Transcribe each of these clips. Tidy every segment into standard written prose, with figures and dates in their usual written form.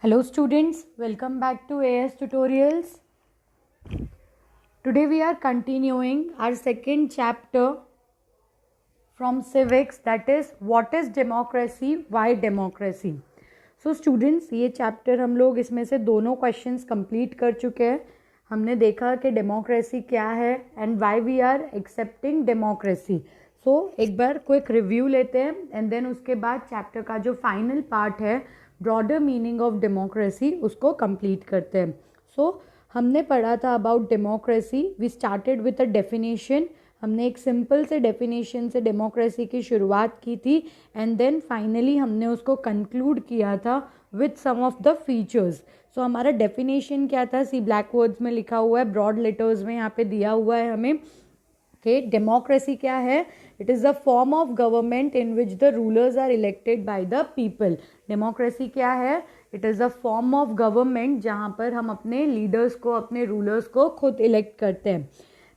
Hello students, welcome back to AS Tutorials. Today we are continuing our second chapter from civics, that is what is democracy, why democracy. So students, ये chapter हम लोग इसमें से दोनों questions complete कर चुके हैं. हमने देखा कि democracy क्या है and why we are accepting democracy. So एक बार क्विक रिव्यू लेते हैं and then उसके बाद chapter का जो final part है ब्रॉडर मीनिंग ऑफ डेमोक्रेसी उसको कंप्लीट करते हैं. सो हमने पढ़ा था about democracy. We started with a definition. हमने एक सिंपल से डेफिनेशन से डेमोक्रेसी की शुरुआत की थी एंड देन फाइनली हमने उसको कंक्लूड किया था with some of the features. So हमारा डेफिनेशन क्या था, सी ब्लैक वर्ड्स में लिखा हुआ है, ब्रॉड लेटर्स में यहाँ पे दिया हुआ है हमें कि डेमोक्रेसी क्या है. It is a form of government in which the rulers are elected by the people. Democracy क्या है? It is a form of government जहाँ पर हम अपने लीडर्स को, अपने रूलर्स को खुद इलेक्ट करते हैं.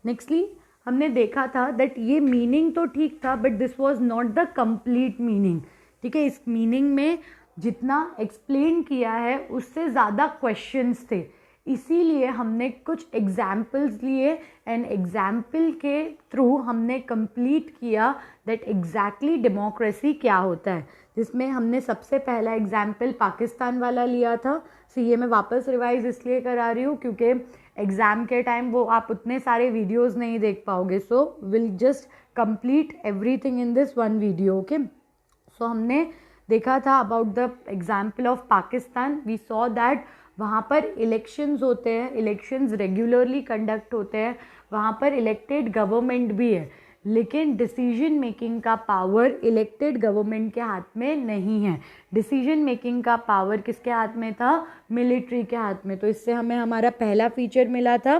नेक्स्टली हमने देखा था दैट ये मीनिंग तो ठीक था but this was not the complete meaning. ठीक है, इस मीनिंग में जितना एक्सप्लेन किया है उससे ज़्यादा क्वेश्चंस थे, इसीलिए हमने कुछ एग्जाम्पल्स लिए एंड एग्जाम्पल के थ्रू हमने कंप्लीट किया दैट एग्जैक्टली डेमोक्रेसी क्या होता है. जिसमें हमने सबसे पहला एग्जाम्पल पाकिस्तान वाला लिया था. सी ये मैं वापस रिवाइज इसलिए करा रही हूँ क्योंकि एग्ज़ाम के टाइम वो आप उतने सारे वीडियोस नहीं देख पाओगे. So will just complete everything in this one video. Okay, so हमने देखा था about the example of Pakistan. We saw that वहाँ पर इलेक्शंस होते हैं, इलेक्शंस रेगुलरली कंडक्ट होते हैं, वहाँ पर इलेक्टेड गवर्नमेंट भी है, लेकिन डिसीजन मेकिंग का पावर इलेक्टेड गवर्नमेंट के हाथ में नहीं है. डिसीजन मेकिंग का पावर किसके हाथ में था? मिलिट्री के हाथ में. तो इससे हमें हमारा पहला फीचर मिला था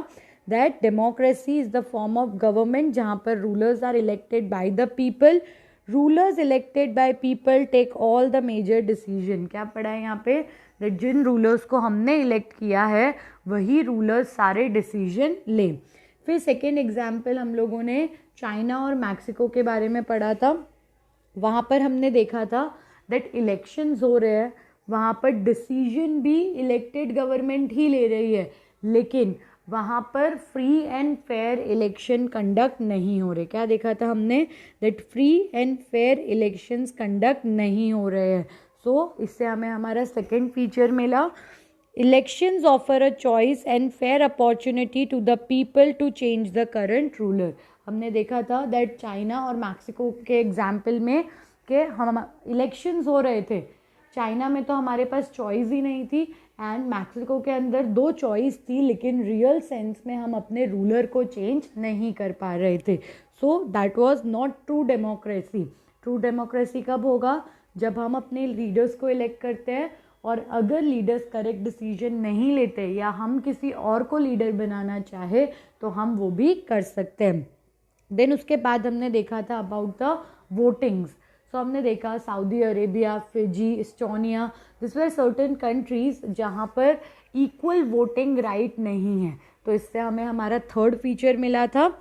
that democracy is the form of government जहाँ पर rulers are elected by the people. Rulers elected by people take all the major decision. क्या पढ़ा है यहाँ पे? जिन रूलर्स को हमने इलेक्ट किया है वही रूलर्स सारे डिसीजन ले. फिर सेकेंड एग्जाम्पल हम लोगों ने चाइना और मैक्सिको के बारे में पढ़ा था. वहाँ पर हमने देखा था दैट इलेक्शंस हो रहे हैं, वहाँ पर डिसीजन भी इलेक्टेड गवर्नमेंट ही ले रही है, लेकिन वहाँ पर free and fair election conduct नहीं हो रहे. क्या देखा था हमने? That free and fair elections conduct नहीं हो रहे हैं. सो इससे हमें हमारा सेकेंड फीचर मिला. Elections offer a choice and fair opportunity to the people to change the current ruler. हमने देखा था दैट चाइना और मैक्सिको के एग्जाम्पल में कि हम इलेक्शंस हो रहे थे. चाइना में तो हमारे पास चॉइस ही नहीं थी एंड मैक्सिको के अंदर दो चॉइस थी, लेकिन रियल सेंस में हम अपने रूलर को चेंज नहीं कर पा रहे थे. So that was not true democracy. True democracy कब होगा? जब हम अपने लीडर्स को इलेक्ट करते हैं और अगर लीडर्स करेक्ट डिसीजन नहीं लेते या हम किसी और को लीडर बनाना चाहे तो हम वो भी कर सकते हैं. देन उसके बाद हमने देखा था अबाउट द वोटिंग्स. सो हमने देखा Saudi Arabia, Fiji, Estonia, this were certain countries जहाँ पर इक्वल वोटिंग राइट नहीं है. तो इससे हमें हमारा थर्ड फीचर मिला था.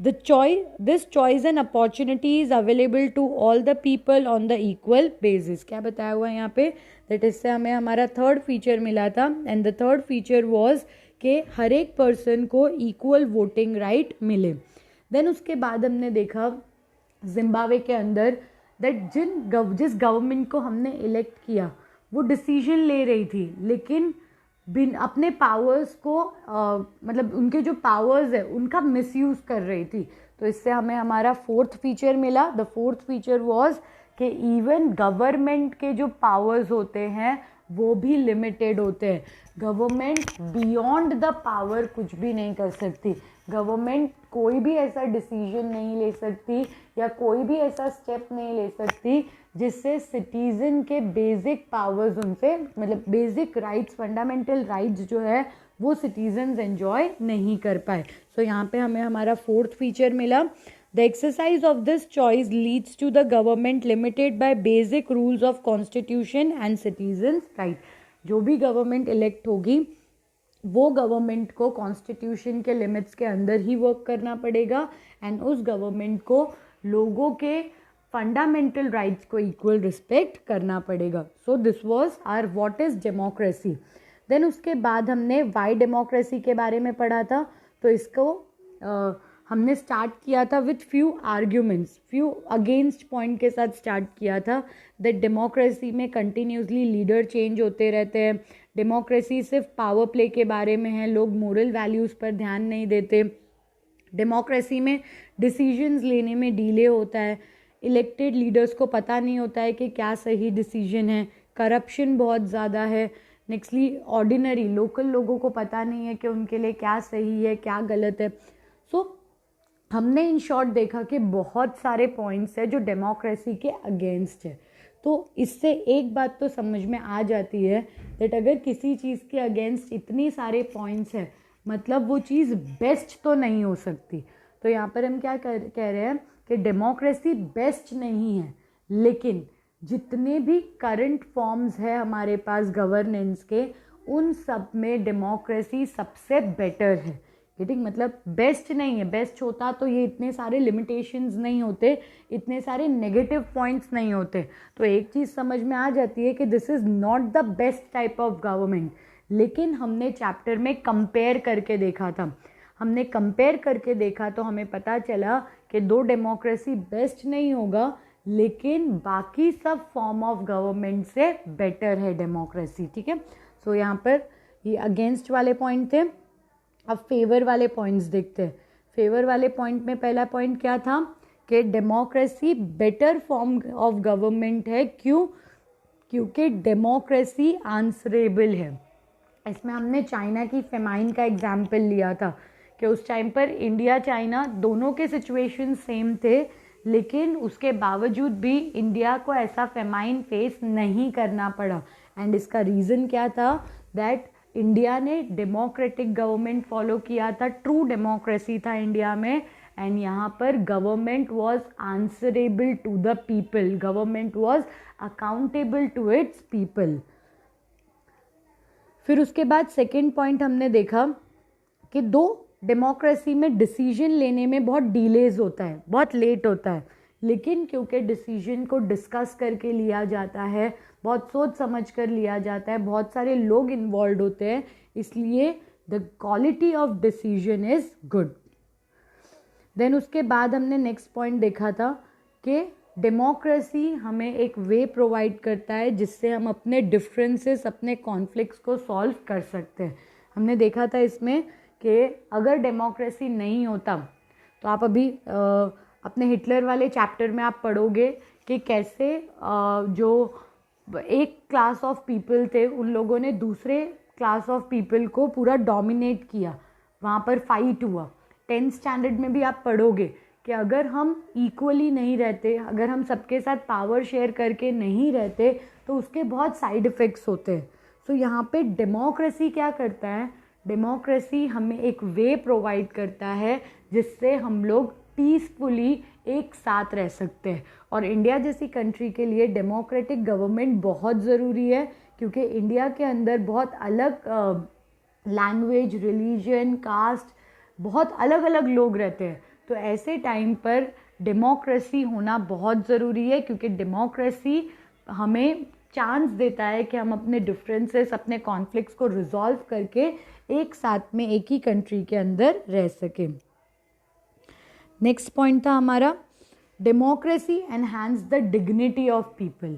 This choice and opportunity is available to all the people on the equal basis. क्या बताया हुआ है यहाँ पे? दैट इससे हमें हमारा थर्ड फीचर मिला था and the third feature was कि हर एक पर्सन को इक्वल वोटिंग राइट मिले. देन उसके बाद हमने देखा जिम्बाब्वे के अंदर दैट जिस गवर्नमेंट को हमने इलेक्ट किया वो डिसीजन ले रही थी, लेकिन अपने पावर्स को मतलब उनके जो पावर्स है उनका मिसयूज़ कर रही थी. तो इससे हमें हमारा फोर्थ फीचर मिला. द फोर्थ फीचर वाज कि इवन गवर्नमेंट के जो पावर्स होते हैं वो भी लिमिटेड होते हैं. गवर्नमेंट बियॉन्ड द पावर कुछ भी नहीं कर सकती. गवर्नमेंट कोई भी ऐसा डिसीजन नहीं ले सकती या कोई भी ऐसा स्टेप नहीं ले सकती जिससे सिटीज़न के बेसिक पावर्स उनसे, मतलब बेसिक राइट्स, फंडामेंटल राइट्स जो है वो सिटीजन्स एंजॉय नहीं कर पाए. सो यहाँ पे हमें हमारा फोर्थ फीचर मिला. The exercise of this choice leads to the government limited by basic rules of constitution and citizens right. जो भी गवर्नमेंट इलेक्ट होगी वो गवर्नमेंट को कॉन्स्टिट्यूशन के लिमिट्स के अंदर ही वर्क करना पड़ेगा एंड उस गवर्नमेंट को लोगों के फंडामेंटल राइट्स को इक्वल रिस्पेक्ट करना पड़ेगा. So this was our what is democracy. Then उसके बाद हमने वाई डेमोक्रेसी के बारे में पढ़ा था. तो इसको हमने स्टार्ट किया था with few arguments, few against point के साथ स्टार्ट किया था. दैट डेमोक्रेसी में कंटिन्यूसली लीडर चेंज होते रहते हैं. डेमोक्रेसी सिर्फ पावर प्ले के बारे में है, लोग मोरल वैल्यूज़ पर ध्यान नहीं देते. डेमोक्रेसी में डिसीजंस लेने में डिले होता है. इलेक्टेड लीडर्स को पता नहीं होता है कि क्या सही डिसीजन है. करप्शन बहुत ज़्यादा है. नेक्स्टली ऑर्डिनरी लोकल लोगों को पता नहीं है कि उनके लिए क्या सही है क्या गलत है. सो हमने इन शॉर्ट देखा कि बहुत सारे पॉइंट्स है जो डेमोक्रेसी के अगेंस्ट है. तो इससे एक बात तो समझ में आ जाती है दैट अगर किसी चीज़ के अगेंस्ट इतनी सारे पॉइंट्स हैं मतलब वो चीज़ बेस्ट तो नहीं हो सकती. तो यहाँ पर हम क्या कह रहे हैं कि डेमोक्रेसी बेस्ट नहीं है, लेकिन जितने भी करंट फॉर्म्स है हमारे पास गवर्नेंस के उन सब में डेमोक्रेसी सबसे बेटर है. गेटिंग मतलब बेस्ट नहीं है. बेस्ट होता तो ये इतने सारे लिमिटेशंस नहीं होते, इतने सारे नेगेटिव पॉइंट्स नहीं होते. तो एक चीज़ समझ में आ जाती है कि this is not the best type of government. लेकिन हमने चैप्टर में कंपेयर करके देखा था. हमने कंपेयर करके देखा तो हमें पता चला कि दो डेमोक्रेसी बेस्ट नहीं होगा, लेकिन बाकी सब फॉर्म ऑफ गवर्नमेंट से बेटर है डेमोक्रेसी. ठीक है. सो यहाँ पर ये अगेंस्ट वाले पॉइंट थे. अब फेवर वाले पॉइंट्स देखते हैं. फेवर वाले पॉइंट में पहला पॉइंट क्या था कि democracy better form of government है. क्यों? क्योंकि डेमोक्रेसी आंसरेबल है. इसमें हमने चाइना की फेमाइन का एग्जाम्पल लिया था कि उस टाइम पर इंडिया चाइना दोनों के सिचुएशन सेम थे, लेकिन उसके बावजूद भी इंडिया को ऐसा फेमाइन फेस नहीं करना पड़ा. एंड इसका रीज़न क्या था? दैट इंडिया ने डेमोक्रेटिक गवर्नमेंट फॉलो किया था. ट्रू डेमोक्रेसी था इंडिया में. एंड यहाँ पर government was answerable to the people. Government was accountable to its people. फिर उसके बाद सेकेंड पॉइंट हमने देखा कि दो डेमोक्रेसी में डिसीजन लेने में बहुत डिलेज होता है, बहुत लेट होता है. लेकिन क्योंकि डिसीजन को डिस्कस करके लिया जाता है, बहुत सोच समझ कर लिया जाता है, बहुत सारे लोग इन्वॉल्व होते हैं, इसलिए the quality of decision is good. Then उसके बाद हमने नेक्स्ट पॉइंट देखा था कि डेमोक्रेसी हमें एक वे प्रोवाइड करता है जिससे हम अपने डिफरेंसेस, अपने कॉन्फ्लिक्ट्स को सॉल्व कर सकते हैं. हमने देखा था इसमें कि अगर डेमोक्रेसी नहीं होता तो आप अभी अपने हिटलर वाले चैप्टर में आप पढ़ोगे कि कैसे जो एक क्लास ऑफ पीपल थे उन लोगों ने दूसरे क्लास ऑफ पीपल को पूरा डोमिनेट किया. वहाँ पर फाइट हुआ. 10th स्टैंडर्ड में भी आप पढ़ोगे कि अगर हम इक्वली नहीं रहते, अगर हम सबके साथ पावर शेयर करके नहीं रहते तो उसके बहुत साइड इफ़ेक्ट्स होते हैं. सो यहाँ पे डेमोक्रेसी क्या करता है? डेमोक्रेसी हमें एक वे प्रोवाइड करता है जिससे हम लोग पीसफुली एक साथ रह सकते हैं. और इंडिया जैसी कंट्री के लिए डेमोक्रेटिक गवर्नमेंट बहुत ज़रूरी है, क्योंकि इंडिया के अंदर बहुत अलग लैंग्वेज, रिलीजन, कास्ट, बहुत अलग अलग लोग रहते हैं. तो ऐसे टाइम पर डेमोक्रेसी होना बहुत ज़रूरी है, क्योंकि डेमोक्रेसी हमें चांस देता है कि हम अपने डिफरेंसेस, अपने कॉन्फ्लिक्ट्स को रिजॉल्व करके एक साथ में एक ही कंट्री के अंदर रह सकें. नेक्स्ट पॉइंट था हमारा democracy enhance the dignity of people.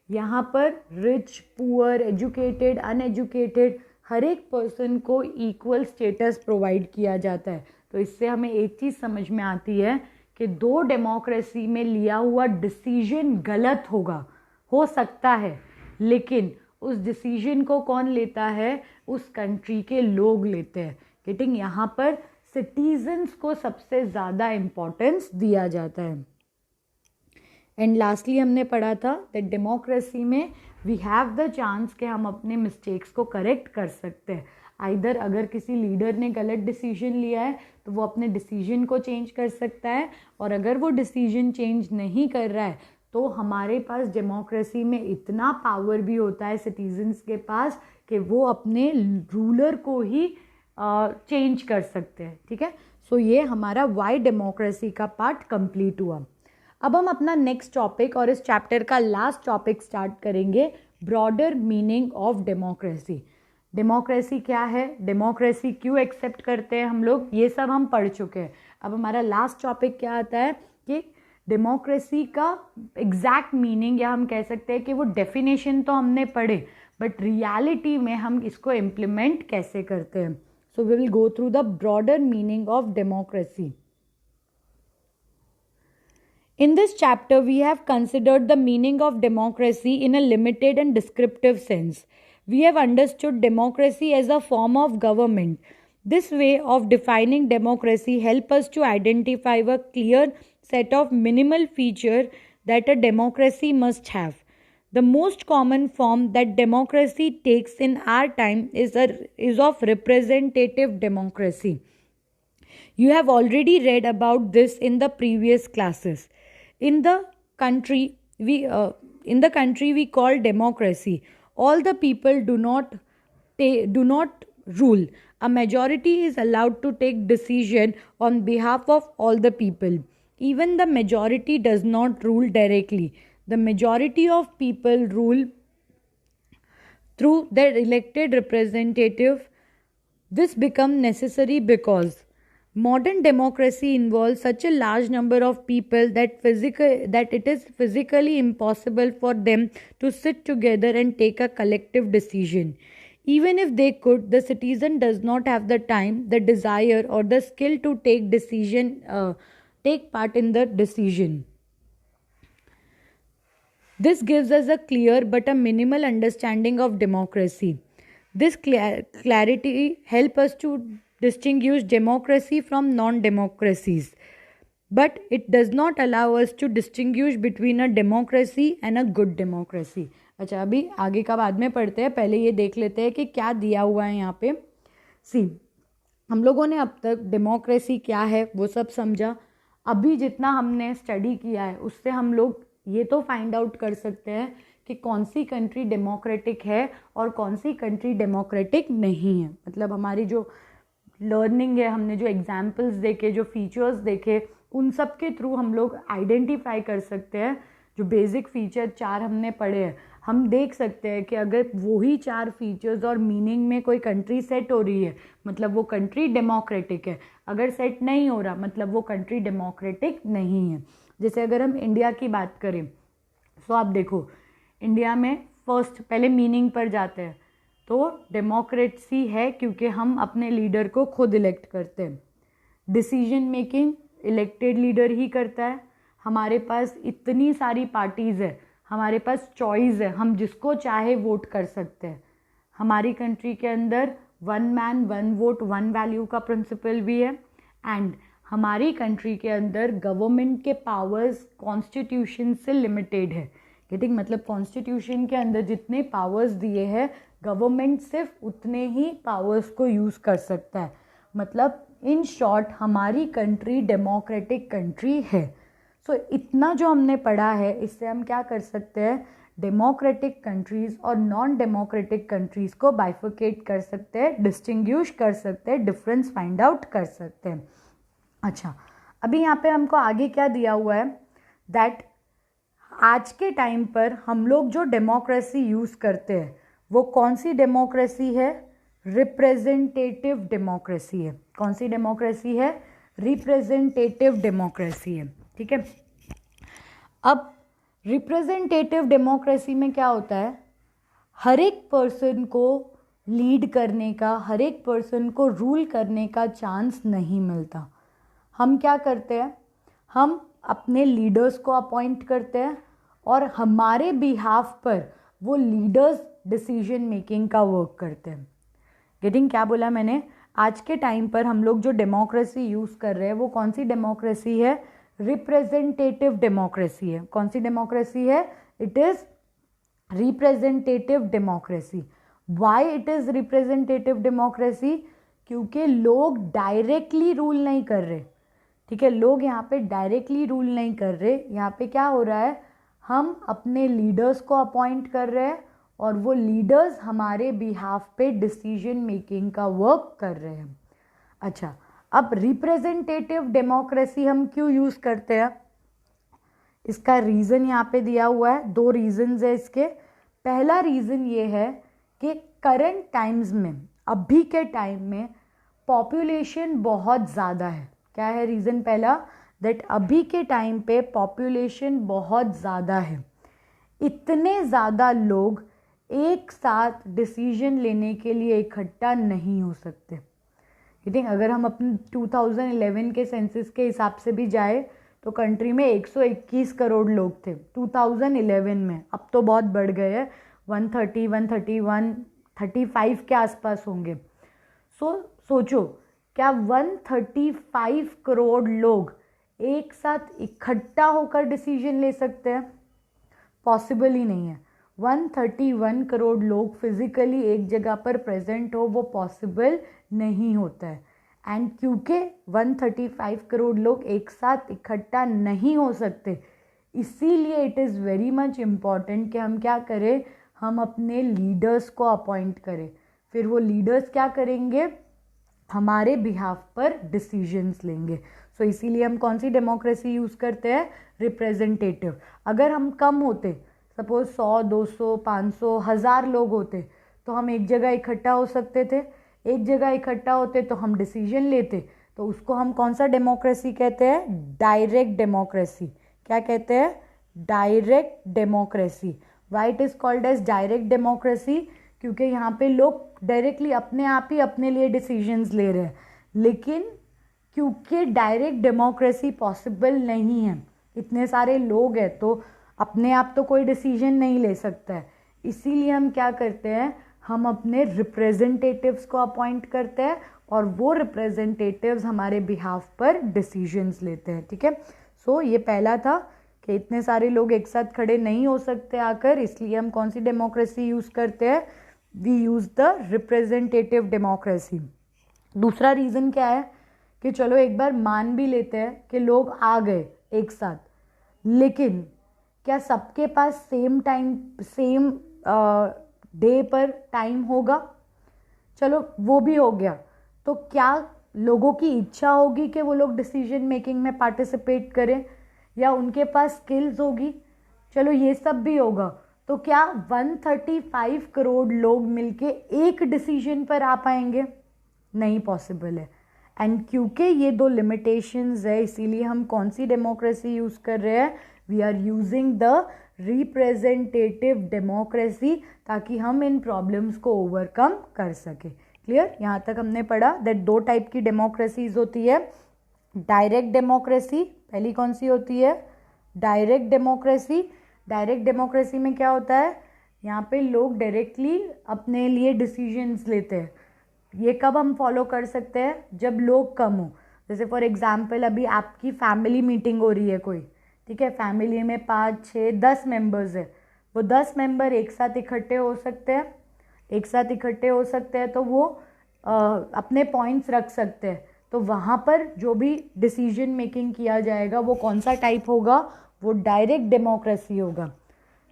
यहाँ पर रिच, पुअर, एजुकेटेड, अनएजुकेटेड हर एक पर्सन को इक्वल स्टेटस प्रोवाइड किया जाता है. तो इससे हमें एक चीज़ समझ में आती है कि दो डेमोक्रेसी में लिया हुआ डिसीजन गलत होगा, हो सकता है, लेकिन उस डिसीजन को कौन लेता है? उस कंट्री के लोग लेते हैं. गेटिंग? यहाँ पर सिटीजन्स को सबसे ज़्यादा इम्पोर्टेंस दिया जाता है. एंड लास्टली हमने पढ़ा था दैट डेमोक्रेसी में वी हैव द चांस कि हम अपने मिस्टेक्स को करेक्ट कर सकते हैं. आइदर अगर किसी लीडर ने गलत डिसीजन लिया है तो वो अपने डिसीजन को चेंज कर सकता है, और अगर वो डिसीजन चेंज नहीं कर रहा है तो हमारे पास डेमोक्रेसी में इतना पावर भी होता है सिटीजन्स के पास कि वो अपने रूलर को ही चेंज कर सकते हैं. ठीक है. सो ये हमारा वाई डेमोक्रेसी का पार्ट कंप्लीट हुआ. अब हम अपना नेक्स्ट टॉपिक और इस चैप्टर का लास्ट टॉपिक स्टार्ट करेंगे, broader meaning of democracy. Democracy क्या है, डेमोक्रेसी क्यों एक्सेप्ट करते हैं हम लोग, ये सब हम पढ़ चुके हैं। अब हमारा लास्ट टॉपिक क्या आता है कि डेमोक्रेसी का एग्जैक्ट मीनिंग, या हम कह सकते हैं कि वो डेफिनेशन तो हमने पढ़े, बट रियलिटी में हम इसको इम्प्लीमेंट कैसे करते हैं। So we will go through the broader meaning of democracy. In this chapter, we have considered the meaning of democracy in a limited and descriptive sense. We have understood democracy as a form of government. This way of defining democracy helps us to identify a clear set of minimal features that a democracy must have. The most common form that democracy takes in our time is of representative democracy. You have already read about this in the previous classes. In the country we call democracy, all the people do not rule. A majority is allowed to take decision on behalf of all the people. Even the majority does not rule directly. The majority of people rule through their elected representative. This becomes necessary because modern democracy involves such a large number of people that it is physically impossible for them to sit together and take a collective decision. Even if they could, the citizen does not have the time, the desire, or the skill to take part in the decision. This gives us a clear but a minimal understanding of democracy. This clarity helps us to distinguish democracy from non-democracies, but it does not allow us to distinguish between a democracy and a good democracy. अच्छा, अभी आगे का बाद में पढ़ते हैं, पहले ये देख लेते हैं कि क्या दिया हुआ है यहाँ पे. सी, हम लोगों ने अब तक डेमोक्रेसी क्या है वो सब समझा. अभी जितना हमने स्टडी किया है उससे हम लोग ये तो फाइंड आउट कर सकते हैं कि कौन सी कंट्री डेमोक्रेटिक है और कौन सी कंट्री डेमोक्रेटिक नहीं है. मतलब हमारी जो लर्निंग है, हमने जो एग्जाम्पल्स देखे, जो फीचर्स देखे, उन सब के थ्रू हम लोग आइडेंटिफाई कर सकते हैं. जो बेसिक फीचर 4 हमने पढ़े हैं, हम देख सकते हैं कि अगर वही 4 फीचर्स और मीनिंग में कोई कंट्री सेट हो रही है, मतलब वो कंट्री डेमोक्रेटिक है. अगर सेट नहीं हो रहा, मतलब वो कंट्री डेमोक्रेटिक नहीं है. जैसे अगर हम इंडिया की बात करें तो आप देखो, इंडिया में फर्स्ट पहले मीनिंग पर जाते हैं तो डेमोक्रेसी है क्योंकि हम अपने लीडर को खुद इलेक्ट करते हैं. डिसीजन मेकिंग इलेक्टेड लीडर ही करता है. हमारे पास इतनी सारी पार्टीज़ है, हमारे पास चॉइस है, हम जिसको चाहे वोट कर सकते हैं. हमारी कंट्री के अंदर 1 मैन 1 वोट 1 वैल्यू का प्रिंसिपल भी है. एंड हमारी कंट्री के अंदर गवर्नमेंट के पावर्स कॉन्स्टिट्यूशन से लिमिटेड है. गेटिंग, मतलब कॉन्स्टिट्यूशन के अंदर जितने पावर्स दिए हैं, गवर्नमेंट सिर्फ उतने ही पावर्स को यूज़ कर सकता है. मतलब इन शॉर्ट हमारी कंट्री डेमोक्रेटिक कंट्री है. सो इतना जो हमने पढ़ा है, इससे हम क्या कर सकते हैं, डेमोक्रेटिक कंट्रीज़ और नॉन डेमोक्रेटिक कंट्रीज़ को बाइफिकेट कर सकते हैं, डिस्टिंग्विश कर सकते हैं, डिफरेंस फाइंड आउट कर सकते हैं. अच्छा, अभी यहाँ पे हमको आगे क्या दिया हुआ है, दैट आज के टाइम पर हम लोग जो डेमोक्रेसी यूज़ करते हैं वो कौन सी डेमोक्रेसी है, रिप्रेजेंटेटिव डेमोक्रेसी है. कौन सी डेमोक्रेसी है, रिप्रेजेंटेटिव डेमोक्रेसी है. ठीक है. अब रिप्रेजेंटेटिव डेमोक्रेसी में क्या होता है, हर एक पर्सन को लीड करने का, हर एक पर्सन को रूल करने का चांस नहीं मिलता. हम क्या करते हैं, हम अपने लीडर्स को अपॉइंट करते हैं और हमारे बिहाफ पर वो लीडर्स डिसीजन मेकिंग का वर्क करते हैं. गेटिंग, क्या बोला मैंने, आज के टाइम पर हम लोग जो डेमोक्रेसी यूज़ कर रहे हैं वो कौन सी डेमोक्रेसी है, रिप्रेजेंटेटिव डेमोक्रेसी है. कौन सी डेमोक्रेसी है, it is representative democracy. Why it is representative democracy, क्योंकि लोग डायरेक्टली रूल नहीं कर रहे. ठीक है, लोग यहाँ पे डायरेक्टली रूल नहीं कर रहे. यहाँ पे क्या हो रहा है, हम अपने लीडर्स को अपॉइंट कर रहे हैं और वो लीडर्स हमारे बिहाफ पे डिसीजन मेकिंग का वर्क कर रहे हैं. अच्छा, अब रिप्रेजेंटेटिव डेमोक्रेसी हम क्यों यूज़ करते हैं, इसका रीज़न यहाँ पे दिया हुआ है, 2 रीजंस है इसके। पहला रीज़न ये है कि करंट टाइम्स में, अभी के टाइम में पॉपुलेशन बहुत ज़्यादा है। क्या है रीज़न पहला? दैट अभी के टाइम पे पॉपुलेशन बहुत ज़्यादा है। इतने ज़्यादा लोग एक साथ डिसीजन लेने के लिए इकट्ठा नहीं हो सकते। ठीक, अगर हम अपने 2011 के सेंसस के हिसाब से भी जाए तो कंट्री में 121 करोड़ लोग थे 2011 में। अब तो बहुत बढ़ गए हैं, 130, 131, 35 के आसपास होंगे। सोचो, क्या 135 करोड़ लोग एक साथ इकट्ठा होकर डिसीजन ले सकते हैं? पॉसिबल ही नहीं है। 131 करोड़ लोग फिजिकली एक जगह पर प्रेजेंट हो, वो पॉसिबल नहीं होता है। एंड क्योंकि 135 करोड़ लोग एक साथ इकट्ठा नहीं हो सकते, इसीलिए it is very much important कि हम क्या करें, हम अपने लीडर्स को अपॉइंट करें। फिर वो लीडर्स क्या करेंगे, हमारे बिहाफ पर डिसीजंस लेंगे। सो इसीलिए हम कौन सी डेमोक्रेसी यूज़ करते हैं? रिप्रेजेंटेटिव। अगर हम कम होते, सपोज 100, 200, 500, 1000 लोग होते, तो हम एक जगह इकट्ठा हो सकते थे। एक जगह इकट्ठा होते तो हम डिसीजन लेते, तो उसको हम कौन सा डेमोक्रेसी कहते हैं? Direct democracy. क्या कहते हैं? Direct democracy. Why it is called as direct democracy? क्योंकि यहाँ पे लोग डायरेक्टली अपने आप ही अपने लिए डिसीजंस ले रहे हैं। लेकिन क्योंकि डायरेक्ट डेमोक्रेसी पॉसिबल नहीं है, इतने सारे लोग हैं तो अपने आप तो कोई डिसीजन नहीं ले सकता है, इसीलिए हम क्या करते हैं, हम अपने रिप्रेजेंटेटिव्स को अपॉइंट करते हैं और वो रिप्रेजेंटेटिव्स हमारे बिहाफ पर डिसीजंस लेते हैं। ठीक है, सो ये पहला था कि इतने सारे लोग एक साथ खड़े नहीं हो सकते आकर, इसलिए हम कौन सी डेमोक्रेसी यूज़ करते हैं? We use the representative democracy. दूसरा रीज़न क्या है कि चलो एक बार मान भी लेते हैं कि लोग आ गए एक साथ, लेकिन क्या सबके पास सेम टाइम, सेम डे पर टाइम होगा? चलो वो भी हो गया, तो क्या लोगों की इच्छा होगी कि वो लोग डिसीजन मेकिंग में पार्टिसिपेट करें, या उनके पास स्किल्स होगी? चलो ये सब भी होगा, तो क्या 135 करोड़ लोग मिलके एक डिसीजन पर आ पाएंगे? नहीं पॉसिबल है। एंड क्योंकि ये 2 लिमिटेशंस है, इसीलिए हम कौन सी डेमोक्रेसी यूज़ कर रहे हैं? We are using the representative democracy, ताकि हम इन प्रॉब्लम्स को ओवरकम कर सके। क्लियर? यहाँ तक हमने पढ़ा दैट 2 टाइप की डेमोक्रेसीज होती है। डायरेक्ट डेमोक्रेसी, पहली कौन सी होती है? Direct democracy. डायरेक्ट डेमोक्रेसी में क्या होता है, यहाँ पे लोग डायरेक्टली अपने लिए डिसीजंस लेते हैं। ये कब हम फॉलो कर सकते हैं? जब लोग कम हो। जैसे फॉर एग्जांपल अभी आपकी फैमिली मीटिंग हो रही है कोई, ठीक है, फैमिली में 5, 6, 10 मेंबर्स है, वो 10 मेंबर एक साथ इकट्ठे हो सकते हैं। एक साथ इकट्ठे हो सकते हैं तो वो अपने पॉइंट्स रख सकते हैं, तो वहाँ पर जो भी डिसीजन मेकिंग किया जाएगा वो कौन सा टाइप होगा? वो डायरेक्ट डेमोक्रेसी होगा।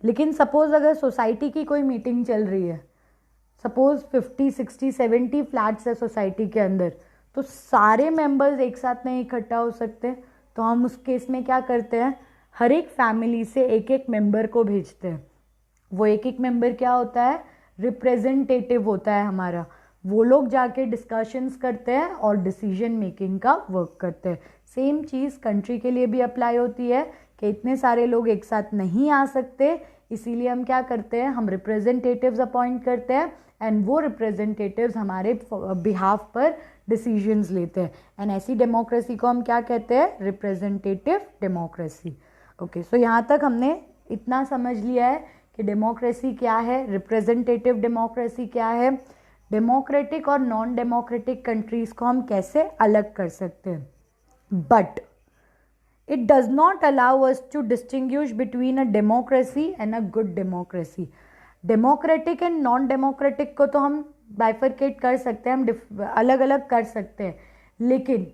लेकिन सपोज अगर सोसाइटी की कोई मीटिंग चल रही है, सपोज 50, 60, 70 फ्लैट्स है सोसाइटी के अंदर, तो सारे मेंबर्स एक साथ नहीं इकट्ठा हो सकते, तो हम उस केस में क्या करते हैं, हर एक फैमिली से एक एक मेंबर को भेजते हैं। वो एक एक मेंबर क्या होता है? रिप्रेजेंटेटिव होता है हमारा। वो लोग जाके डिस्कशंस करते हैं और डिसीजन मेकिंग का वर्क करते हैं। सेम चीज़ कंट्री के लिए भी अप्लाई होती है कि इतने सारे लोग एक साथ नहीं आ सकते, इसीलिए हम क्या करते हैं, हम रिप्रेजेंटेटिव्स अपॉइंट करते हैं एंड वो रिप्रेजेंटेटिव्स हमारे बिहाफ पर डिसीजंस लेते हैं। एंड ऐसी डेमोक्रेसी को हम क्या कहते हैं? Representative democracy. ओके, सो यहाँ तक हमने इतना समझ लिया है कि डेमोक्रेसी क्या है, रिप्रेजेंटेटिव डेमोक्रेसी क्या है, डेमोक्रेटिक और नॉन डेमोक्रेटिक कंट्रीज़ को हम कैसे अलग कर सकते हैं। But it does not allow us to distinguish between a democracy and a good democracy. Democratic and non democratic को तो हम बाइफरकेट कर सकते हैं, हम अलग अलग कर सकते हैं, लेकिन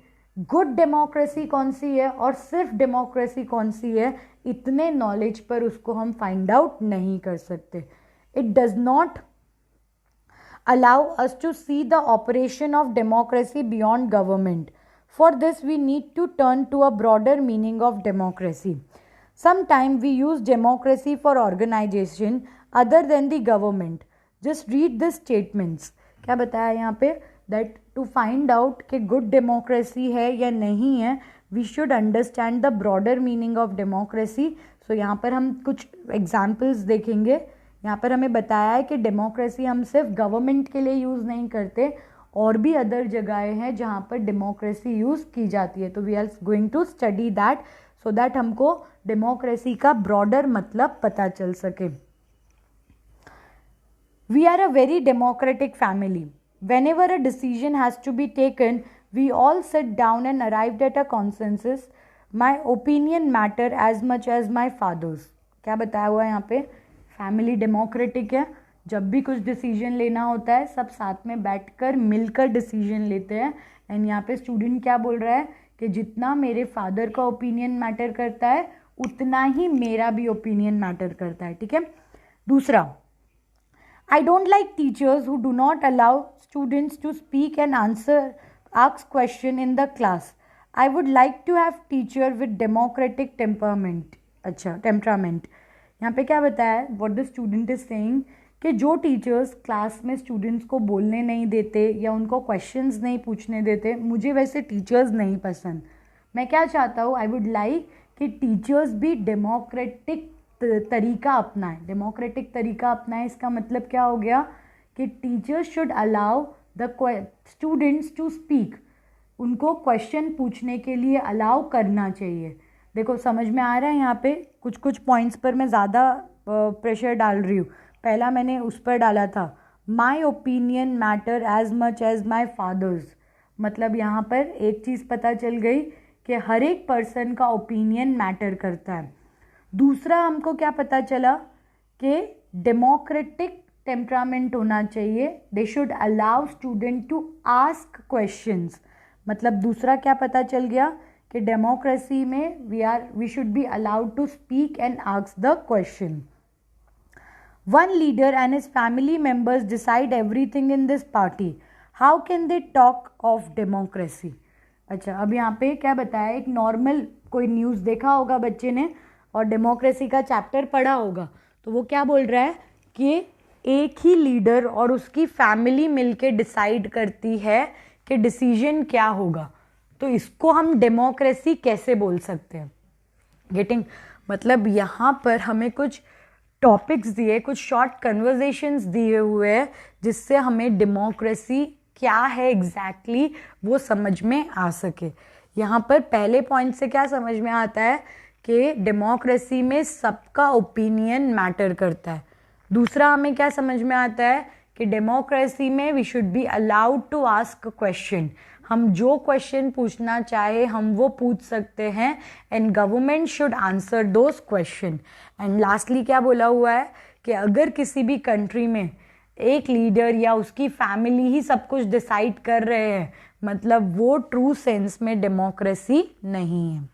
गुड डेमोक्रेसी कौन सी है और सिर्फ डेमोक्रेसी कौन सी है, इतने नॉलेज पर उसको हम फाइंड आउट नहीं कर सकते. It does not allow us to see the operation of democracy beyond government. For this, we need to turn to a broader meaning of democracy. Sometime we use democracy for organization other than the government. Just read the statements. क्या बताया यहाँ पे, that to find out कि good democracy है या नहीं है, we should understand the broader meaning of democracy. So यहाँ पर हम कुछ examples देखेंगे. यहाँ पर हमें बताया है कि डेमोक्रेसी हम सिर्फ गवर्नमेंट के लिए यूज़ नहीं करते, और भी अदर जगहें हैं जहाँ पर डेमोक्रेसी यूज़ की जाती है. तो we are going to study that so that हमको डेमोक्रेसी का ब्रॉडर मतलब पता चल सके. We are a very democratic family. Whenever a decision has to be taken, we all sit down and arrived at a consensus. My opinion matter as much as my father's. क्या बताया हुआ है यहाँ पे, फैमिली डेमोक्रेटिक है. जब भी कुछ डिसीजन लेना होता है सब साथ में बैठकर मिलकर डिसीजन लेते हैं. एंड यहाँ पे स्टूडेंट क्या बोल रहा है कि जितना मेरे फादर का ओपिनियन मैटर करता है उतना ही मेरा भी ओपिनियन मैटर करता है. ठीक है. दूसरा, I don't like teachers who do not allow students to speak and ask question in the class. I would like to have teacher with democratic temperament. अच्छा, temperament. यहाँ पे क्या बताया है, what the student is saying, कि जो teachers class में students को बोलने नहीं देते या उनको क्वेश्चंस नहीं पूछने देते, मुझे वैसे टीचर्स नहीं पसंद. मैं क्या चाहता हूँ, आई वुड लाइक कि टीचर्स भी डेमोक्रेटिक तरीका अपनाएं. डेमोक्रेटिक तरीका अपनाएं इसका मतलब क्या हो गया कि teachers should allow the students to speak. उनको क्वेश्चन पूछने के लिए अलाउ करना चाहिए. देखो समझ में आ रहा है, यहाँ पे कुछ कुछ पॉइंट्स पर मैं ज़्यादा प्रेशर डाल रही हूँ. पहला मैंने उस पर डाला था, my opinion matter as much as my father's. मतलब यहाँ पर एक चीज़ पता चल गई कि हर एक पर्सन का ओपिनियन मैटर करता है. दूसरा हमको क्या पता चला कि डेमोक्रेटिक टेम्परामेंट होना चाहिए. They should allow student to ask questions. मतलब दूसरा क्या पता चल गया कि डेमोक्रेसी में we should be allowed to speak and ask the question. One leader and his family members decide everything in this party. How can they talk of democracy. अच्छा, अब यहाँ पे क्या बताया, एक नॉर्मल कोई न्यूज़ देखा होगा बच्चे ने और डेमोक्रेसी का चैप्टर पढ़ा होगा, तो वो क्या बोल रहा है कि एक ही लीडर और उसकी फैमिली मिलके डिसाइड करती है कि डिसीजन क्या होगा. तो इसको हम डेमोक्रेसी कैसे बोल सकते हैं. गेटिंग, मतलब यहाँ पर हमें कुछ टॉपिक्स दिए, कुछ शॉर्ट कन्वर्सेशंस दिए हुए हैं जिससे हमें डेमोक्रेसी क्या है एग्जैक्टली वो समझ में आ सके. यहाँ पर पहले पॉइंट से क्या समझ में आता है कि डेमोक्रेसी में सबका ओपिनियन मैटर करता है. दूसरा हमें क्या समझ में आता है कि डेमोक्रेसी में we should be allowed to ask question. हम जो क्वेश्चन पूछना चाहे हम वो पूछ सकते हैं and government should answer those question. And lastly क्या बोला हुआ है कि अगर किसी भी कंट्री में एक लीडर या उसकी फैमिली ही सब कुछ डिसाइड कर रहे हैं, मतलब वो ट्रू सेंस में डेमोक्रेसी नहीं है.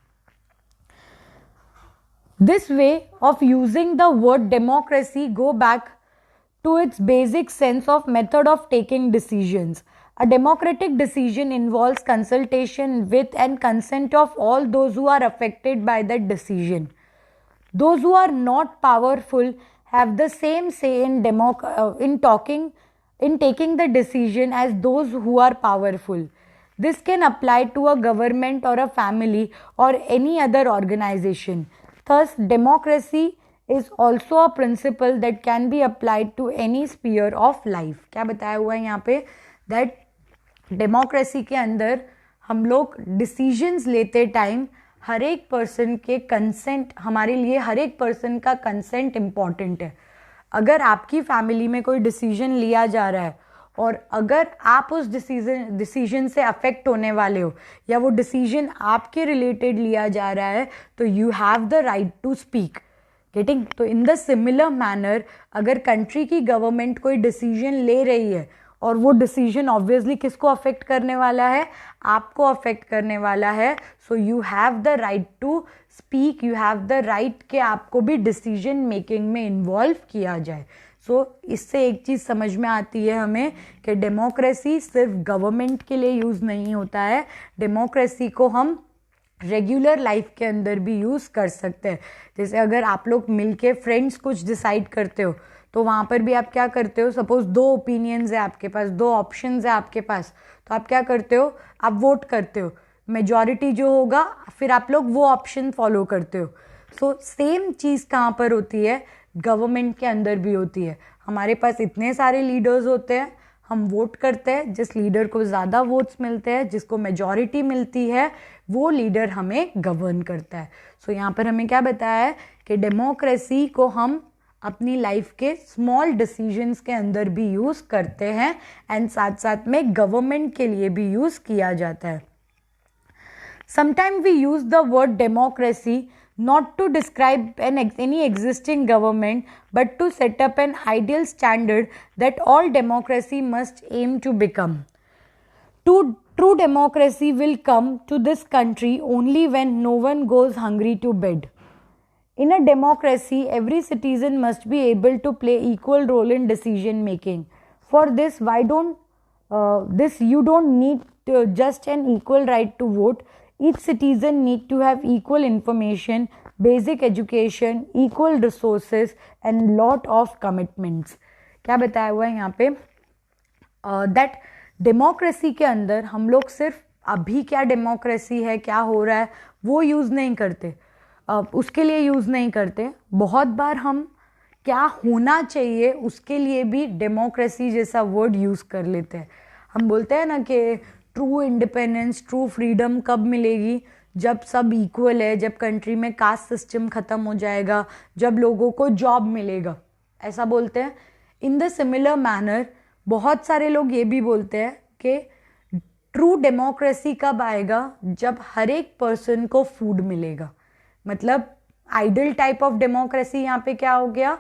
This way of using the word democracy go back to its basic sense of method of taking decisions. A democratic decision involves consultation with and consent of all those who are affected by that decision. Those who are not powerful have the same say in taking the decision as those who are powerful. This can apply to a government or a family or any other organization. Thus, democracy is also a principle that can be applied to any sphere of life. क्या बताया हुआ है यहाँ पे, that democracy के अंदर हम लोग डिसीजंस लेते टाइम हर एक पर्सन के कंसेंट, हमारे लिए हर एक पर्सन का कंसेंट इम्पॉर्टेंट है. अगर आपकी फैमिली में कोई डिसीजन लिया जा रहा है और अगर आप उस डिसीजन से अफेक्ट होने वाले हो या वो डिसीजन आपके रिलेटेड लिया जा रहा है, तो you have the right to speak. Getting, तो इन द सिमिलर मैनर अगर कंट्री की गवर्नमेंट कोई डिसीजन ले रही है और वो डिसीजन ऑब्वियसली किसको अफेक्ट करने वाला है, आपको अफेक्ट करने वाला है, so you have the right to speak, you have the right कि आपको भी डिसीजन मेकिंग में इन्वॉल्व किया जाए. इससे एक चीज़ समझ में आती है हमें कि डेमोक्रेसी सिर्फ गवर्नमेंट के लिए यूज़ नहीं होता है. डेमोक्रेसी को हम रेगुलर लाइफ के अंदर भी यूज़ कर सकते हैं। जैसे अगर आप लोग मिलके फ्रेंड्स कुछ डिसाइड करते हो तो वहाँ पर भी आप क्या करते हो, सपोज 2 ओपिनियंस है आपके पास, 2 ऑप्शंस है आपके पास, तो आप क्या करते हो, आप वोट करते हो, मेजॉरिटी जो होगा फिर आप लोग वो ऑप्शन फॉलो करते हो। सो सेम चीज़ कहाँ पर होती है, गवर्नमेंट के अंदर भी होती है। हमारे पास इतने सारे लीडर्स होते हैं, हम वोट करते हैं, जिस लीडर को ज़्यादा वोट्स मिलते हैं, जिसको मेजॉरिटी मिलती है, वो लीडर हमें गवर्न करता है। सो यहाँ पर हमें क्या बताया है कि डेमोक्रेसी को हम अपनी लाइफ के स्मॉल डिसीजंस के अंदर भी यूज़ करते हैं एंड साथ साथ में गवर्नमेंट के लिए भी यूज़ किया जाता है। Sometimes we use the word democracy not to describe any existing government, but to set up an ideal standard that all democracy must aim to become. True democracy will come to this country only when no one goes hungry to bed. In a democracy, every citizen must be able to play equal role in decision making. For this, you don't need just an equal right to vote. Each citizen need to have equal information, basic education, equal resources and lot of commitments. क्या बताया हुआ है यहाँ पे, that democracy के अंदर हम लोग सिर्फ अभी क्या डेमोक्रेसी है, क्या हो रहा है, वो यूज़ नहीं करते, उसके लिए यूज़ नहीं करते। बहुत बार हम क्या होना चाहिए उसके लिए भी डेमोक्रेसी जैसा वर्ड यूज़ कर लेते हैं। हम बोलते हैं ना कि ट्रू इंडिपेंडेंस, ट्रू फ्रीडम कब मिलेगी, जब सब इक्वल है, जब कंट्री में कास्ट सिस्टम ख़त्म हो जाएगा, जब लोगों को जॉब मिलेगा, ऐसा बोलते हैं। इन द सिमिलर मैनर बहुत सारे लोग ये भी बोलते हैं कि ट्रू डेमोक्रेसी कब आएगा, जब हर एक पर्सन को फूड मिलेगा। मतलब आइडल टाइप ऑफ डेमोक्रेसी यहाँ पे क्या हो गया,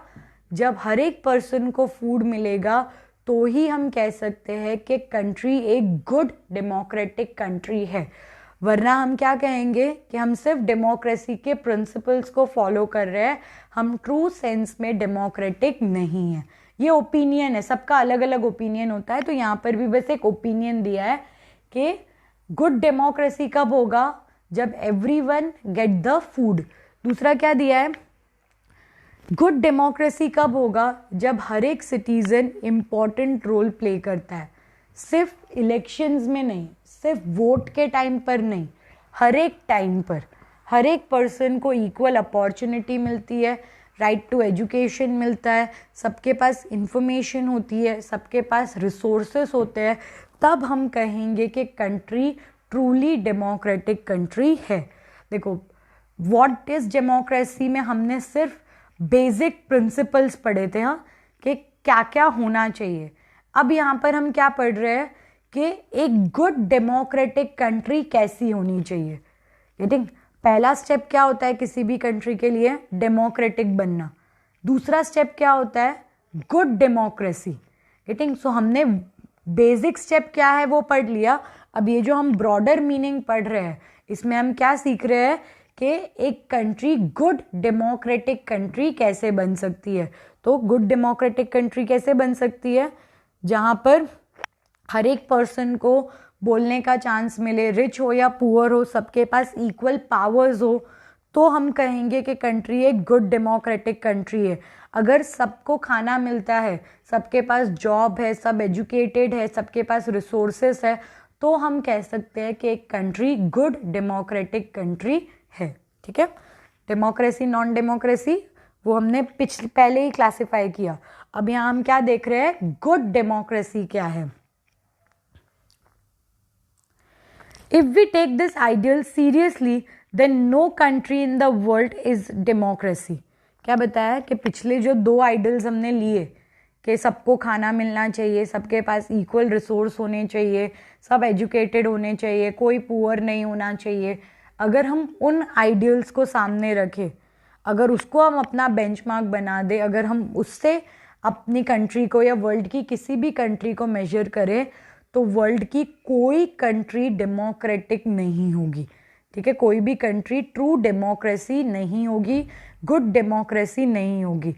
जब हर एक पर्सन को फूड मिलेगा तो ही हम कह सकते हैं कि कंट्री एक गुड डेमोक्रेटिक कंट्री है। वरना हम क्या कहेंगे कि हम सिर्फ डेमोक्रेसी के प्रिंसिपल्स को फॉलो कर रहे हैं, हम ट्रू सेंस में डेमोक्रेटिक नहीं है। ये ओपिनियन है, सबका अलग अलग ओपिनियन होता है। तो यहाँ पर भी बस एक ओपिनियन दिया है कि गुड डेमोक्रेसी कब होगा, जब एवरीवन गेट द फूड। दूसरा क्या दिया है, गुड डेमोक्रेसी कब होगा, जब हर एक सिटीजन इम्पॉर्टेंट रोल प्ले करता है, सिर्फ इलेक्शंस में नहीं, सिर्फ वोट के टाइम पर नहीं, हर एक टाइम पर हर एक पर्सन को इक्वल अपॉर्चुनिटी मिलती है, राइट टू एजुकेशन मिलता है, सबके पास इंफॉर्मेशन होती है, सबके पास रिसोर्सेस होते हैं, तब हम कहेंगे कि कंट्री ट्रूली डेमोक्रेटिक कंट्री है। देखो व्हाट इज डेमोक्रेसी में हमने सिर्फ बेसिक प्रिंसिपल्स पढ़े थे, हाँ, कि क्या क्या होना चाहिए। अब यहाँ पर हम क्या पढ़ रहे हैं कि एक गुड डेमोक्रेटिक कंट्री कैसी होनी चाहिए। गेटिंग, पहला स्टेप क्या होता है किसी भी कंट्री के लिए, डेमोक्रेटिक बनना। दूसरा स्टेप क्या होता है, गुड डेमोक्रेसी। गेटिंग, सो हमने बेसिक स्टेप क्या है वो पढ़ लिया। अब ये जो हम ब्रॉडर मीनिंग पढ़ रहे हैं, इसमें हम क्या सीख रहे हैं कि एक कंट्री गुड डेमोक्रेटिक कंट्री कैसे बन सकती है। तो गुड डेमोक्रेटिक कंट्री कैसे बन सकती है, जहाँ पर हर एक पर्सन को बोलने का चांस मिले, रिच हो या पुअर हो, सबके पास इक्वल पावर्स हो, तो हम कहेंगे कि कंट्री एक गुड डेमोक्रेटिक कंट्री है। अगर सबको खाना मिलता है, सबके पास जॉब है, सब एजुकेटेड है, सबके पास रिसोर्सेस है, तो हम कह सकते हैं कि एक कंट्री गुड डेमोक्रेटिक कंट्री है। ठीक है, डेमोक्रेसी नॉन डेमोक्रेसी वो हमने पहले ही क्लासिफाई किया। अब यहाँ हम क्या देख रहे हैं, गुड डेमोक्रेसी क्या है। If we take this ideal seriously, then no country in the world is democracy. क्या बताया कि पिछले जो 2 आइडल्स हमने लिए कि सबको खाना मिलना चाहिए, सबके पास इक्वल रिसोर्स होने चाहिए, सब एजुकेटेड होने चाहिए, कोई पुअर नहीं होना चाहिए। अगर हम उन आइडियल्स को सामने रखें, अगर उसको हम अपना बेंचमार्क बना दे, अगर हम उससे अपनी कंट्री को या वर्ल्ड की किसी भी कंट्री को मेजर करें, तो वर्ल्ड की कोई कंट्री डेमोक्रेटिक नहीं होगी। ठीक है, कोई भी कंट्री ट्रू डेमोक्रेसी नहीं होगी, गुड डेमोक्रेसी नहीं होगी।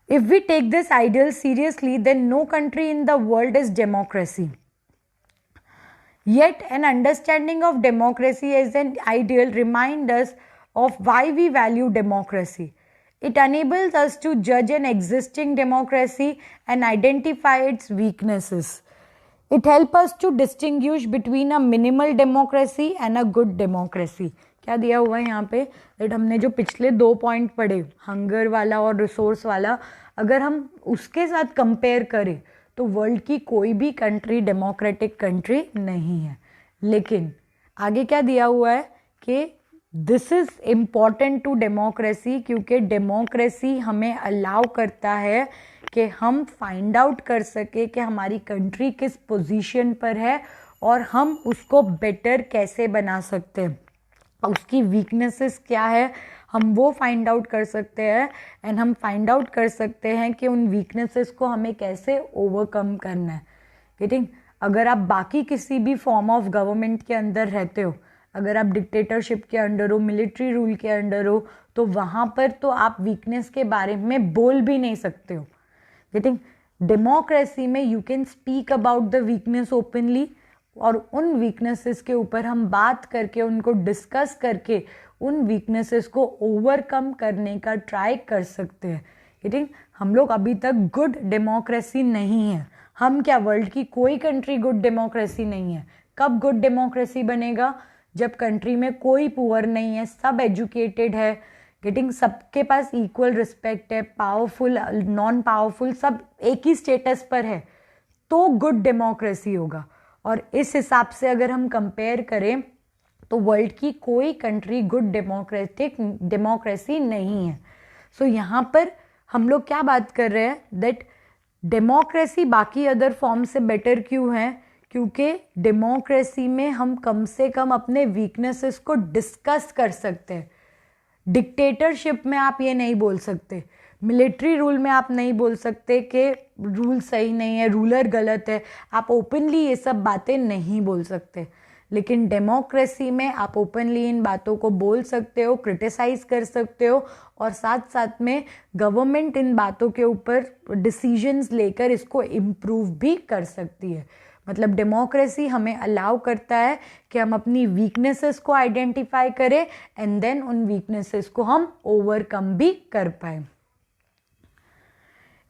If we take this ideal seriously, then no country in the world is democracy. Yet an understanding of democracy as an ideal reminds us of why we value democracy. It enables us to judge an existing democracy and identify its weaknesses. It helps us to distinguish between a minimal democracy and a good democracy. क्या दिया हुआ है यहाँ पे, that हमने जो पिछले 2 point पढ़े, हंगर वाला और रिसोर्स वाला, अगर हम उसके साथ कंपेयर करें तो वर्ल्ड की कोई भी कंट्री डेमोक्रेटिक कंट्री नहीं है. लेकिन आगे क्या दिया हुआ है कि this is important to democracy, क्योंकि डेमोक्रेसी हमें अलाउ करता है कि हम फाइंड आउट कर सके कि हमारी कंट्री किस पोजीशन पर है और हम उसको बेटर कैसे बना सकते हैं, उसकी वीकनेसेस क्या है हम वो फाइंड आउट कर सकते हैं. एंड हम फाइंड आउट कर सकते हैं कि उन वीकनेसेस को हमें कैसे ओवरकम करना है. गेटिंग, अगर आप बाकी किसी भी फॉर्म ऑफ गवर्नमेंट के अंदर रहते हो, अगर आप डिक्टेटरशिप के अंडर हो, मिलिट्री रूल के अंडर हो, तो वहाँ पर तो आप वीकनेस के बारे में बोल भी नहीं सकते हो. गेटिंग, डेमोक्रेसी में you can speak about the weakness openly, और उन वीकनेसेस के ऊपर हम बात करके, उनको डिस्कस करके उन वीकनेसेस को ओवरकम करने का ट्राई कर सकते हैं. गेटिंग, हम लोग अभी तक गुड डेमोक्रेसी नहीं है. हम क्या, वर्ल्ड की कोई कंट्री गुड डेमोक्रेसी नहीं है. कब गुड डेमोक्रेसी बनेगा? जब कंट्री में कोई पुअर नहीं है, सब एजुकेटेड है. गेटिंग, सबके पास इक्वल रिस्पेक्ट है, पावरफुल नॉन पावरफुल सब एक ही स्टेटस पर है, तो गुड डेमोक्रेसी होगा. और इस हिसाब से अगर हम कंपेयर करें तो वर्ल्ड की कोई कंट्री गुड डेमोक्रेसी नहीं है. सो यहाँ पर हम लोग क्या बात कर रहे हैं, दैट डेमोक्रेसी बाकी अदर फॉर्म से बेटर क्यों है? क्योंकि डेमोक्रेसी में हम कम से कम अपने वीकनेसेस को डिस्कस कर सकते हैं. डिक्टेटरशिप में आप ये नहीं बोल सकते, मिलिट्री रूल में आप नहीं बोल सकते कि रूल सही नहीं है, रूलर गलत है, आप ओपनली ये सब बातें नहीं बोल सकते. लेकिन डेमोक्रेसी में आप ओपनली इन बातों को बोल सकते हो, क्रिटिसाइज कर सकते हो, और साथ साथ में गवर्नमेंट इन बातों के ऊपर डिसीजंस लेकर इसको इम्प्रूव भी कर सकती है. मतलब डेमोक्रेसी हमें अलाउ करता है कि हम अपनी वीकनेसेस को आइडेंटिफाई करें एंड देन उन वीकनेसेस को हम ओवरकम भी कर पाए.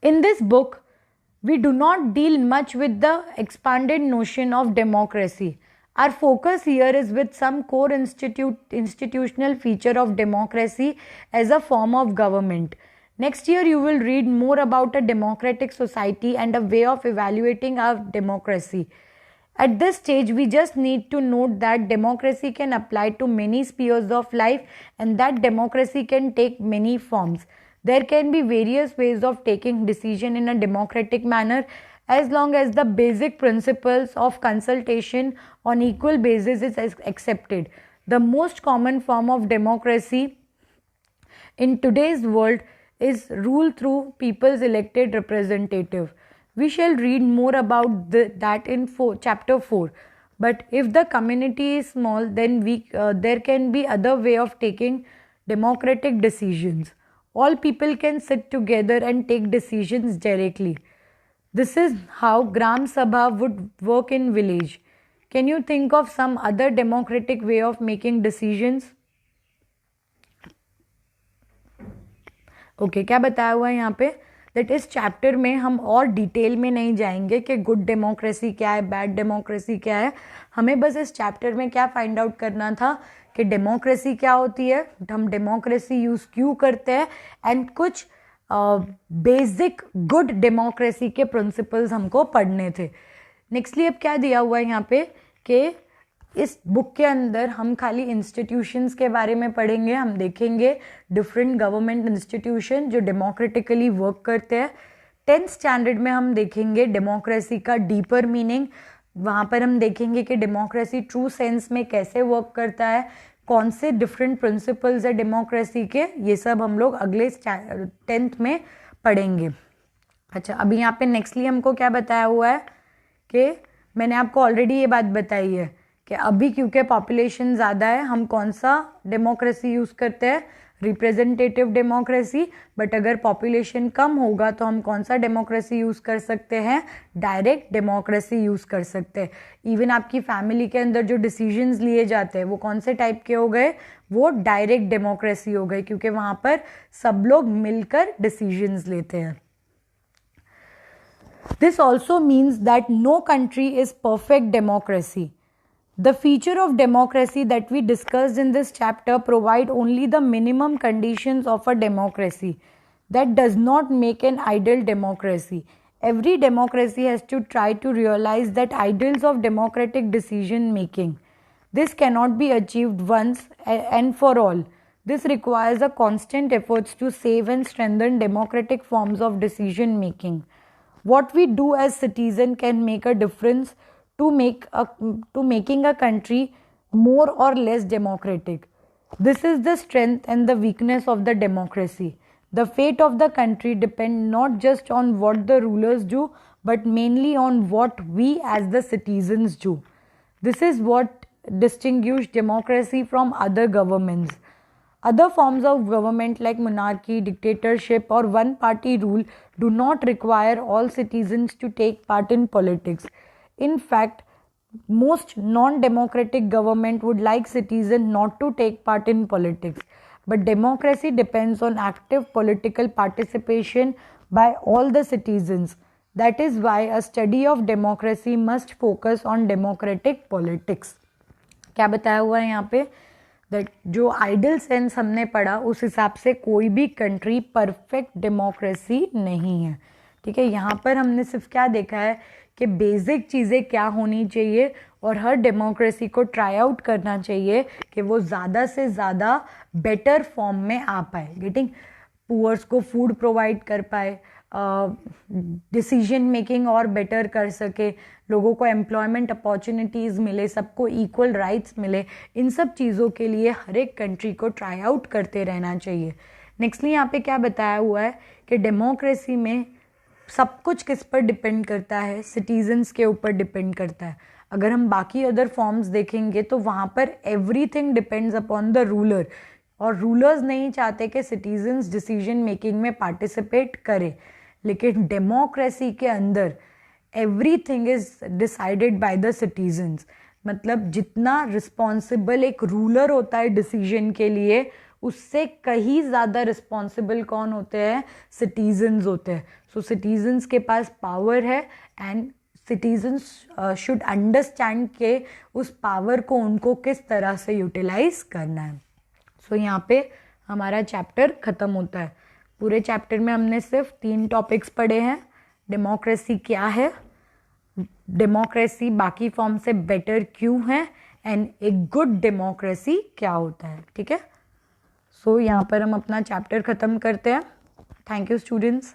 In this book, we do not deal much with the expanded notion of democracy. Our focus here is with some core institutional feature of democracy as a form of government. Next year, you will read more about a democratic society and a way of evaluating our democracy. At this stage, we just need to note that democracy can apply to many spheres of life and that democracy can take many forms. There can be various ways of taking decision in a democratic manner as long as the basic principles of consultation on equal basis is accepted. The most common form of democracy in today's world is rule through people's elected representative. We shall read more about that in chapter 4. But if the community is small, then there can be other way of taking democratic decisions. All people can sit together and take decisions directly. This is how Gram Sabha would work in village. Can you think of some other democratic way of making decisions? Okay, क्या बताया हुआ है यहाँ पे, that इस chapter में हम और डिटेल में नहीं जाएंगे कि गुड डेमोक्रेसी क्या है, बैड डेमोक्रेसी क्या है. हमें बस इस चैप्टर में क्या फाइंड आउट करना था कि डेमोक्रेसी क्या होती है, हम डेमोक्रेसी यूज़ क्यों करते हैं, एंड कुछ बेसिक गुड डेमोक्रेसी के प्रिंसिपल्स हमको पढ़ने थे. नेक्स्टली अब क्या दिया हुआ है यहाँ पे कि इस बुक के अंदर हम खाली इंस्टीट्यूशंस के बारे में पढ़ेंगे. हम देखेंगे डिफरेंट गवर्नमेंट इंस्टीट्यूशन जो डेमोक्रेटिकली वर्क करते हैं. 10th स्टैंडर्ड में हम देखेंगे डेमोक्रेसी का डीपर मीनिंग. वहाँ पर हम देखेंगे कि डेमोक्रेसी ट्रू सेंस में कैसे वर्क करता है, कौन से डिफरेंट प्रिंसिपल्स है डेमोक्रेसी के, ये सब हम लोग अगले 10th में पढ़ेंगे. अच्छा, अभी यहाँ पे नेक्स्टली हमको क्या बताया हुआ है कि मैंने आपको ऑलरेडी ये बात बताई है कि अभी क्योंकि पॉपुलेशन ज़्यादा है, हम कौन सा डेमोक्रेसी यूज़ करते हैं, रिप्रेजेंटेटिव डेमोक्रेसी, बट अगर पॉपुलेशन कम होगा तो हम कौन सा डेमोक्रेसी यूज़ कर सकते हैं, डायरेक्ट डेमोक्रेसी यूज़ कर सकते हैं। इवन आपकी फैमिली के अंदर जो डिसीजंस लिए जाते हैं वो कौन से टाइप के हो गए, वो डायरेक्ट डेमोक्रेसी हो गए, क्योंकि वहाँ पर सब लोग मिलकर डिसीजंस लेते हैं। This also means that no country is perfect democracy. The feature of democracy that we discussed in this chapter provide only the minimum conditions of a democracy. That does not make an ideal democracy. Every democracy has to try to realize that ideals of democratic decision making. This cannot be achieved once and for all. This requires a constant efforts to save and strengthen democratic forms of decision making. What we do as citizens can make a difference to making a country more or less democratic. This is the strength and the weakness of the democracy. The fate of the country depends not just on what the rulers do, but mainly on what we as the citizens do. This is what distinguishes democracy from other governments. Other forms of government like monarchy, dictatorship, or one-party rule do not require all citizens to take part in politics. In fact, most non-democratic government would like citizens not to take part in politics. But democracy depends on active political participation by all the citizens. That is why a study of democracy must focus on democratic politics. क्या बताया हुआ है यहाँ पे, that जो ideal sense हमने पढ़ा उस हिसाब से कोई भी कंट्री परफेक्ट डेमोक्रेसी नहीं है। ठीक है, यहाँ पर हमने सिर्फ क्या देखा है कि बेसिक चीज़ें क्या होनी चाहिए और हर डेमोक्रेसी को ट्राई आउट करना चाहिए कि वो ज़्यादा से ज़्यादा बेटर फॉर्म में आ पाए, गेटिंग पुअर्स को फूड प्रोवाइड कर पाए, डिसीजन मेकिंग और बेटर कर सके, लोगों को एम्प्लॉयमेंट अपॉर्चुनिटीज़ मिले, सबको इक्वल राइट्स मिले। इन सब चीज़ों के लिए हर एक कंट्री को ट्राई आउट करते रहना चाहिए। नेक्स्टली यहाँ पे क्या बताया हुआ है कि डेमोक्रेसी में सब कुछ किस पर डिपेंड करता है, सिटीजन्स के ऊपर डिपेंड करता है। अगर हम बाकी अदर फॉर्म्स देखेंगे तो वहाँ पर everything depends upon the ruler, और रूलर्स नहीं चाहते कि सिटीजन्स डिसीजन मेकिंग में पार्टिसिपेट करें। लेकिन डेमोक्रेसी के अंदर everything is decided by the citizens. मतलब जितना रिस्पॉन्सिबल एक रूलर होता है डिसीजन के लिए, उससे कहीं ज़्यादा रिस्पॉन्सिबल कौन होते हैं, सिटीजन्स होते हैं। सो सिटीजन्स के पास पावर है एंड सिटीजन्स शुड अंडरस्टैंड के उस पावर को उनको किस तरह से यूटिलाइज करना है। सो यहाँ पे हमारा चैप्टर ख़त्म होता है। पूरे चैप्टर में हमने सिर्फ 3 टॉपिक्स पढ़े हैं। डेमोक्रेसी क्या है, डेमोक्रेसी बाकी फॉर्म से बेटर क्यों है, एंड एक गुड डेमोक्रेसी क्या होता है। ठीक है, सो यहाँ पर हम अपना चैप्टर ख़त्म करते हैं। Thank you students.